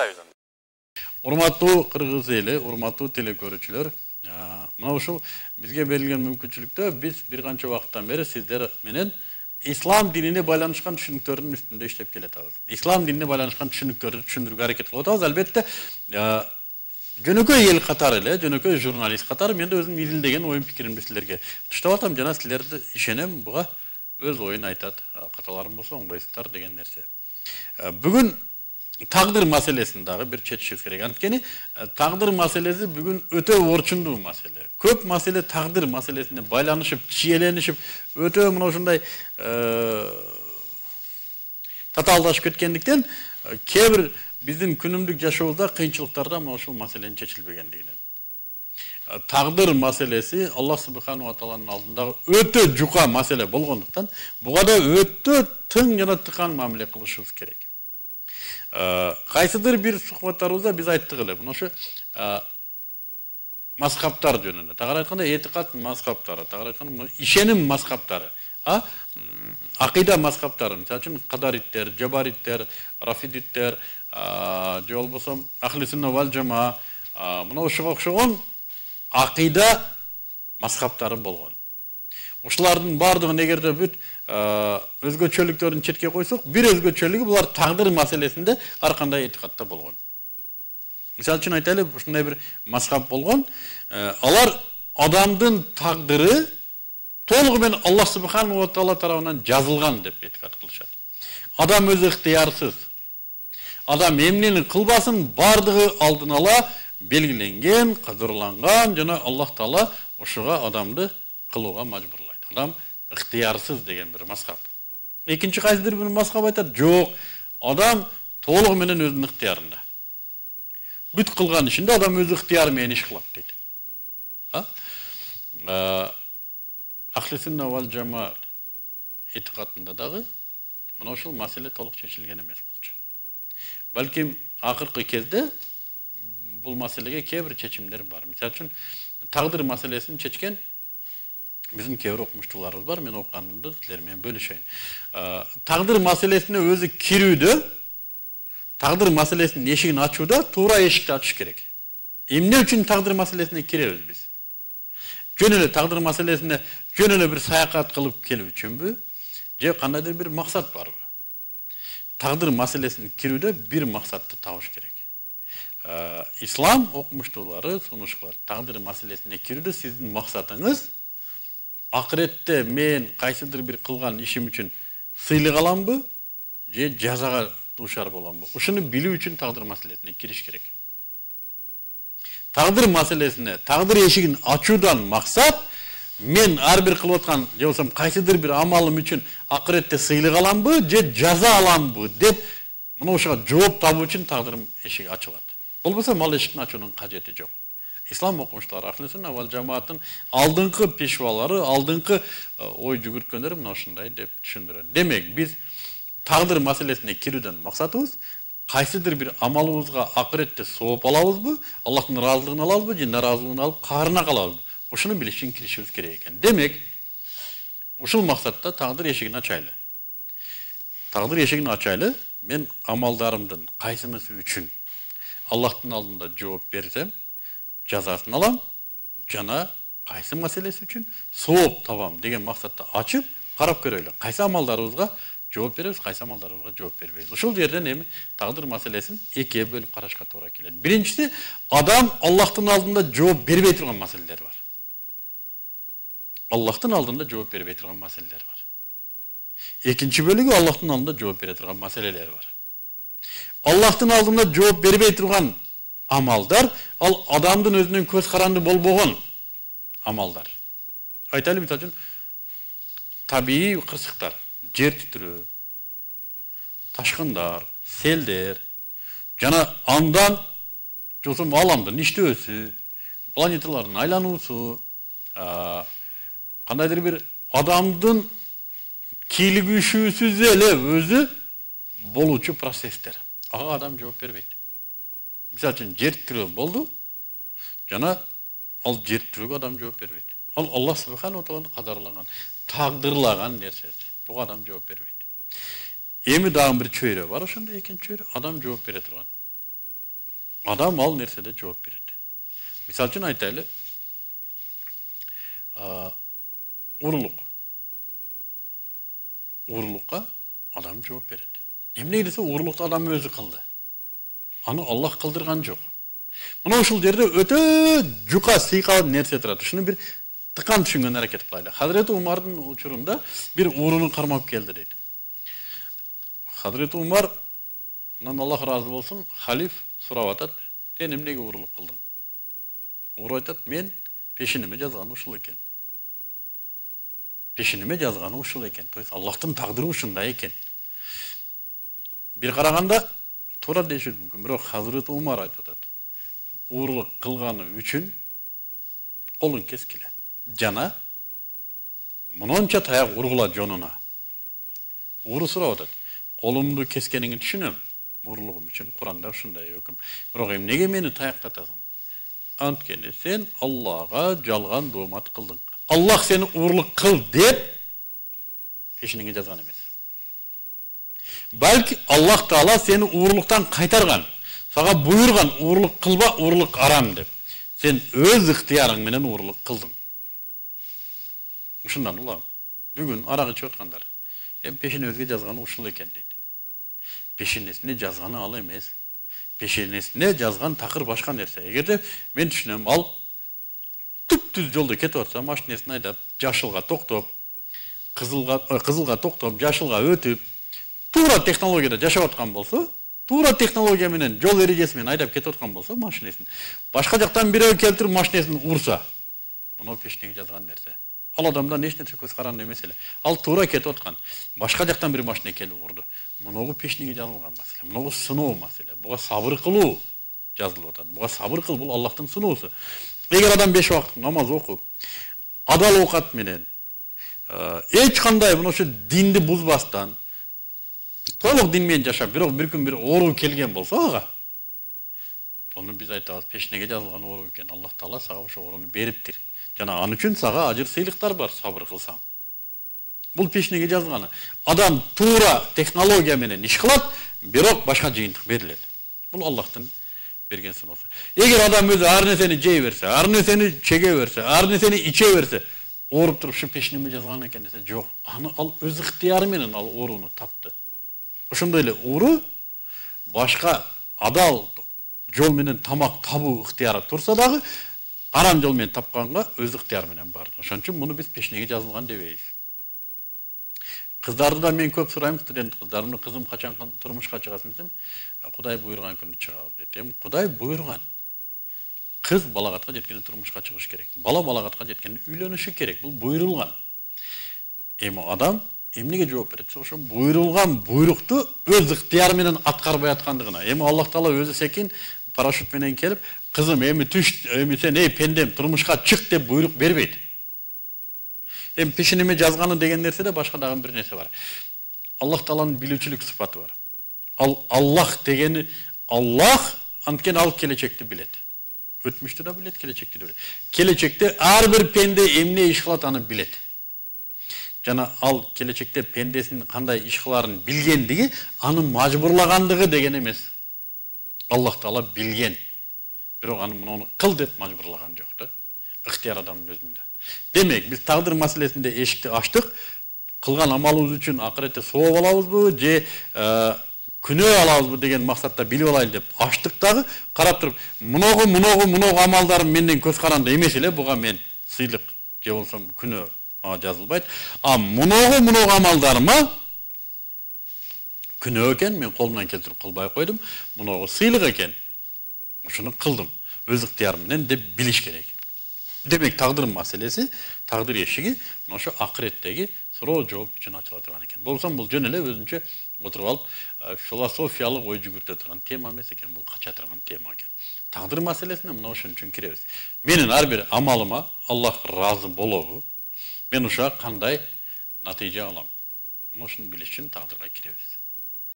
баштайбыз. Урматтуу кыргыз эли, урматтуу телекөрүүчүлөр, мына ушул бизге берилген мүмкүнчүлүктө биз бир канча убакыттан бери сиздер менен ислам динине байланышкан түшүнүктөрдүн үстүндө иштеп келатабыз. Ислам динине байланышкан түшүнүктөрдү түшүндүрүүгө аракет кылып атабыз. Албетте, жөнөкөй эл катары эле, жөнөкөй журналист катары мен да өзүм ирилдеген оюн пикиримди силерге таштап атам жана силерди ишенем буга өз оюн айтат. Каталарым болсо оңдойсуздар деген нерсе. Бүгүн тагдыр маселесин дагы бир чечишибиз керек. Анткени тагдыр маселеси бүгүн өтө орчундуу маселе. Көп маселе тагдыр маселесине байланышып, чиеленишип, өтө мына ушундай татаалдашып кеткендиктен кээ бир биздин күнүмдүк жашообузда кыйынчылыктарда мына ушул маселенин чечилбегендигинен. Тагдыр маселеси Аллах субхану ва тааланын алдындагы өтө жука маселе болгондуктан буга да өтө тың жана тыкан мамиле кылышыбыз керек. Кайсыдыр бир сухбаттарыбызда биз айттык эле, мына ошо мазхабтар жөнүндө. Тагыраак айтканда этикат мазхабтары, тагыраак айтканда ишеним мазхабтары, акыйда мазхабтары, мисалы үчүн кадариттер, жабариттер, рафидиттер, же болбосо ахли сунна вал жамаа, мына ошого окшогон акыйда мазхабтары болгон. Ушулардын бардыгын эгерде бүт өзгөчөлүктөрүн четке койсок, бир өзгөчөлүгү булар тагдыр маселесинде ар кандай этикатта болгон. Мисалы үчүн айтайлы, ушундай бир мазхаб болгон. Алар адамдын тагдыры толугу менен Аллах субхану ва таала тарабынан жазылган деп этикат кылышат. Адам өзү ыктыярсыз. Адам эмнени кылбасын бардыгы алдын ала белгиленген, кадырланган жана Аллах таала ошого адамды кылууга мажбурлайт. Адам ыктыярсыз деген бир мазхаб. Экинчи кайсыдыр бир мазхаб айтат, жок, адам толугу менен өзүнүн ыктыярында. Бүт кылган ишинде адам өз ыктыяры менен иш кылат дейт. Ахли сунна вал жамаа этикатында дагы мына ушул маселе толук чечилген эмес болчу. Балким акыркы кезде бул маселеге кээ бир чечимдер бар. Мисалы үчүн тагдыр маселесин чечкен биздин кээ бир окумуштууларыбыз бар. Мен окуганымды силер менен бөлүшөйүн. Тагдыр маселесине өзү кирүүдө, тагдыр маселесинин эшигин ачууда туура эшикти ачыш керек. Эмне үчүн тагдыр маселесине киребиз биз? Жөн эле тагдыр маселесине жөн эле бир саякат кылып келүү үчүнбү? Же кандайдыр бир максат барбы? Тагдыр маселесине кирүүдө бир максатты табыш керек. Ислам окумуштуулары сунуш кылат. Тагдыр маселесине кирүүдө сиздин максатыңыз акыретте мен кайсыдыр бир кылган ишим үчүн сыйлык аламбы, же жазага дуушар боламбы? Ушуну билүү үчүн тагдыр маселесине кириш керек. Тагдыр маселесине, тагдыр эшигин ачуудан максат мен ар бир кылып аткан, же болсо кайсыдыр бир амалым үчүн акыретте сыйлык аламбы, же жаза аламбы деп мына ошого жооп табуу үчүн тагдыр эшиги ачылат. Болбосо ал эшиктин ачуунун кажети жок. Ислам окумуштуулары Ахли сунна вал жамааттын алдыңкы пешвалары, алдыңкы ой жүгүрткөндөрү мына ушундай деп түшүндүрөт. Демек, биз тагдыр маселесине кирүүдөн максатыбыз кайсыдыр бир амалыбызга акыретте сооп алабызбы, Аллахтын ыраазылыгын алабызбы, же наразылыгын алып каарына калабызбы? Ушуну билиш үчүн киришибиз керек экен. Демек, ушул максатта тагдыр эшигин ачайлы. Тагдыр эшигин ачайлы. Мен амалдарымдын кайсынысы үчүн Аллахтын алдында жооп берсем, жазасын алам, жана кайсы маселеси үчүн сооп табам деген максатта ачып, карап көрөлү. Кайсы амалдарыбызга жооп беребиз, кайсы амалдарыбызга жооп бербейбиз. Ушул жерден эми тагдыр маселесин экиге бөлүп карашка туура келет. Биринчиси, адам Аллахтын алдында жооп бербей турган маселелер бар. Аллахтын алдында жооп бербей турган маселелер бар. Экинчи бөлүгү Аллахтын алдында жооп бере турган маселелер бар. Аллахтын алдында жооп бербей турган амалдар, ал адамдын өзүнүн көз каранды болбогон амалдар. Айтайлы, мисалы үчүн табии кырсыктар, жер титирөө, ташкындар, селдер, жана андан жолсом аламдын иштөөсү, планеталардын айлануусу, кандайдыр бир адамдын кийлигишүүсүз эле өзү болуучу процесстер. Ага адам жооп бербейт. Мисалы үчүн жер титирөө болду, жана ал жер титирөөгө адам жооп бербейт. Ал Аллах субхану ва тааланын кадарлаган, тагдырлаган нерсеси. Буга адам жооп бербейт. Эми дагы бир чөйрө бар, ошондой экинчи чөйрө адам жооп бере турган. Адам ал нерседе жооп берет. Мисал үчүн айтайлы, урлукка адам жооп берет. Эмне десе урлукту адам өзү кылды. Аны Аллах кылдырган жок. Мына ушул жерде өтө жука сыйкал нерсе турат. Ушуну бир тыкан түшүнгөн аракет кылайлы. Хазирети Умардын учурунда бир уруну кармап келди дейт. Хазирети Умар, Аллах разы болсун, халиф сурап атат, сен эмнеге урлук кылдың? Уру айтат, мен пешиниме жазганы ушул экен. Пешиниме жазганы ушул экен. То есть Аллахтын тагдыры ушундай экен. Бир караганда туура деши мүмкүн, бирок Хазирети Умар айтып атат. Урлук кылганы үчүн колун кескиле. Жана мынонча таяк ургула жонуна. Уру сурап атат. Колумду кескениңи түшүнөм. Урлугум үчүн Куранда ушундай өкүм. Бирок эмнеге мени таяктатасың? Анткени сен Аллага жалган доомат кылдың. Аллах сени урлук кыл деп пешиниңе жазган эмес. Балки Аллах Таала сени урлуктан кайтарган. Сага буйрган урлук кылба, урлук арам деп. Сен өз ыктыярың менен урлук кылдың. Ушундан улам. Бүгүн арак ичип аткандар. Пешинебизге жазганы ушул экен дейт. Пешинесине жазганы ал эмес. Пешинесине жазган такыр башка нерсе. Эгерде мен түшүнөм, ал түп-түз жолдо кетип атса, машинесин айдап, жашылга токтоп, кызылга токтоп, жашылга өтүп, туура технологияда жашап аткан болсо, туура технология менен, жол эрежеси менен айдап кетип аткан болсо, машинесин башка жактан бирөө келтирип машинесин урса, мына пешинеге жазган нерсе. Ал адамдан эч нерсе көз каранды эмес эле. Ал туура кетип аткан. Башка жактан бир машина келип урду. Мунугу пешинеге жазылган маселе. Мунугу сыноо маселе. Буга сабыр кылуу жазылып атат. Буга сабыр кыл, бул Аллахтын сыноосу. Эгер адам 5 убакыт намаз окуп, адал оокат менен, эч кандай мына ушу динди бузбастан, толук дин менен жашап, бирок бир күн бир оору келген болсо ага, буну биз айтабыз, пешинеге жазылган оору экен. Аллах Таала сага ошо ооруну бериптир. Жана аны үчүн сага ажыр сыйлыктар бар, сабыр кылсаң. Бул пешинеге жазганы. Адам туура технология менен иш кылат, бирок башка жыйынтык берилет. Бул Аллахтын берген сыноосу. Эгер адам өзү ар нерсени жей берсе, ар нерсени чеге берсе, ар нерсени иче берсе, ооруп туруп ушу пешинеме жазган экен десе, жок. Аны ал өз ыктыяры менен ал ооруну тапты. Ошондой эле ууру башка адал жол менен тамак табуу ыктыяры турса дагы, арам жол менен тапканга өз ыктыяры менен барды. Ошон үчүн муну биз пешинеге жазылган дебейбиз. Кыздарды да мен көп сурайм, студент кыздарымды, кызым качан турмушка чыгасың десем, Кудай буйрган күнү чыгабыз дейт. Кудай буйрган. Кыз балагатка жеткенде турмушка чыгыш керек. Бала балагатка жеткенде үйлөнүшү керек. Бул буйрулган. Эми адам эмнеге жооп берет? Ошо буйрулган буйрукту өз ыктыяры менен аткарбай аткандыгына. Эми Аллах Таала өзү секин парашют менен келип, кызым эми түш, эми сен пендем турмушка чык деп буйрук бербейт. Эми пешинеме жазганы деген нерседе башка дагы бир нерсе бар. Аллах Тааланын билүүчүлүк сыпаты бар. Ал Аллах дегени, Аллах анткени ал келечекти билет. Өтмүштү да билет, келечекти да билет. Келечекте ар бир пенде эмне иш кылат аны билет. Жана ал келечекте пендесинин кандай иш кыларын билгендиги, аны мажбурлагандыгы деген эмес. Аллах Таала билген. Бирок аны муну кыл деп мажбурлаган жок да. Ыктыяр адамдын өзүндө. Демек, биз тагдыр маселесинде эшикти ачтык. Кылган амалыбыз үчүн акыретте сооп алабызбы, же күнөө алабызбы деген максатта билип алайлы деп ачтык дагы, карап туруп, муногу амалдарым менден көз каранды эмес эле, буга мен сыйлык же болсо күнөө жазылбайт. А муногу амалдарыма күнөө экен, мен колумдан келтирип кылбай койдум, муногу сыйлык экен. Ушуну кылдым, өз ыктыярым менен деп билиш керек. Демек, тагдыр маселеси, тагдыр эшиги ошо акыреттеги суроо жооп үчүн ачыла турган экен. Болсом бул жөн эле өзүнчө отуруп алып, философиялык ой жүгүртө турган тема эмес экен, бул кача турган тема экен. Тагдыр маселесине мына ошон үчүн киребиз. Менин ар бир амалыма Аллах ыраазы болобу? Мен ошо кандай натыйжа алам? Ошону билиш үчүн тагдырга киребиз.